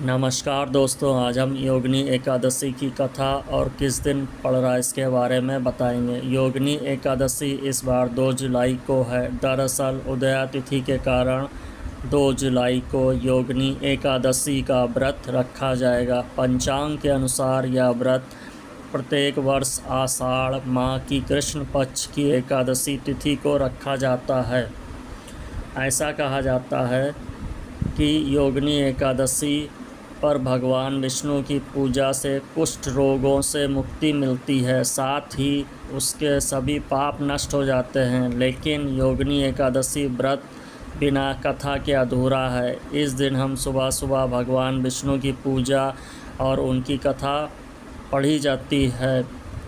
नमस्कार दोस्तों, आज हम योगिनी एकादशी की कथा और किस दिन पड़ रहा है इसके बारे में बताएंगे। योगिनी एकादशी इस बार 2 जुलाई को है। दरअसल उदया तिथि के कारण 2 जुलाई को योगिनी एकादशी का व्रत रखा जाएगा। पंचांग के अनुसार यह व्रत प्रत्येक वर्ष आषाढ़ माह की कृष्ण पक्ष की एकादशी तिथि को रखा जाता है। ऐसा कहा जाता है कि योगिनी एकादशी पर भगवान विष्णु की पूजा से कुष्ठ रोगों से मुक्ति मिलती है, साथ ही उसके सभी पाप नष्ट हो जाते हैं। लेकिन योगिनी एकादशी व्रत बिना कथा के अधूरा है। इस दिन हम सुबह सुबह भगवान विष्णु की पूजा और उनकी कथा पढ़ी जाती है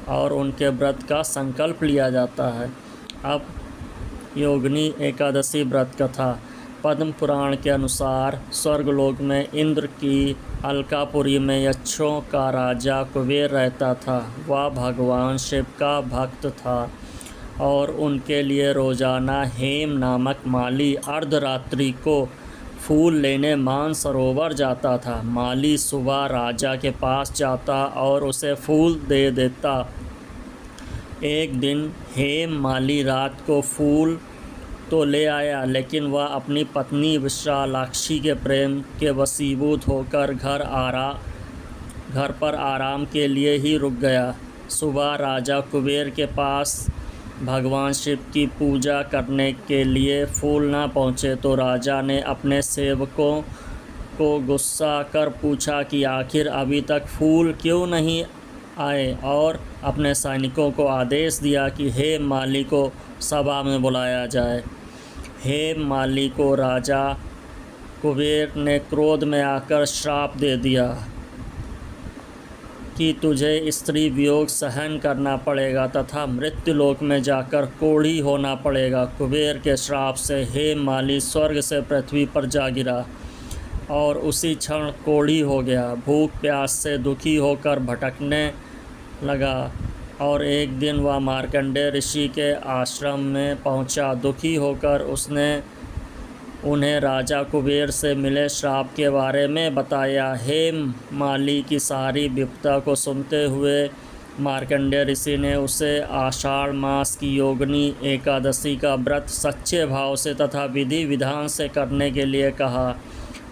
और उनके व्रत का संकल्प लिया जाता है। अब योगिनी एकादशी व्रत कथा। पद्म पुराण के अनुसार स्वर्गलोक में इंद्र की अलकापुरी में यक्षों का राजा कुबेर रहता था। वह भगवान शिव का भक्त था और उनके लिए रोजाना हेम नामक माली अर्धरात्रि को फूल लेने मानसरोवर जाता था। माली सुबह राजा के पास जाता और उसे फूल दे देता। एक दिन हेम माली रात को फूल तो ले आया, लेकिन वह अपनी पत्नी विशालाक्षी के प्रेम के वशीभूत होकर घर पर आराम के लिए ही रुक गया। सुबह राजा कुबेर के पास भगवान शिव की पूजा करने के लिए फूल न पहुँचे तो राजा ने अपने सेवकों को गुस्सा कर पूछा कि आखिर अभी तक फूल क्यों नहीं आए, और अपने सैनिकों को आदेश दिया कि हेम माली को सभा में बुलाया जाए। हेम माली को राजा कुबेर ने क्रोध में आकर श्राप दे दिया कि तुझे स्त्री वियोग सहन करना पड़ेगा तथा मृत्युलोक में जाकर कोढ़ी होना पड़ेगा। कुबेर के श्राप से हेम माली स्वर्ग से पृथ्वी पर जा गिरा और उसी क्षण कोढ़ी हो गया। भूख प्यास से दुखी होकर भटकने लगा और एक दिन वह मार्कंडेय ऋषि के आश्रम में पहुंचा। दुखी होकर उसने उन्हें राजा कुबेर से मिले श्राप के बारे में बताया। हेम माली की सारी विपदा को सुनते हुए मार्कंडेय ऋषि ने उसे आषाढ़ मास की योगिनी एकादशी का व्रत सच्चे भाव से तथा विधि विधान से करने के लिए कहा।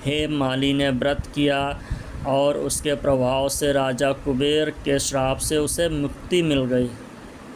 हेम माली ने व्रत किया और उसके प्रभाव से राजा कुबेर के श्राप से उसे मुक्ति मिल गई।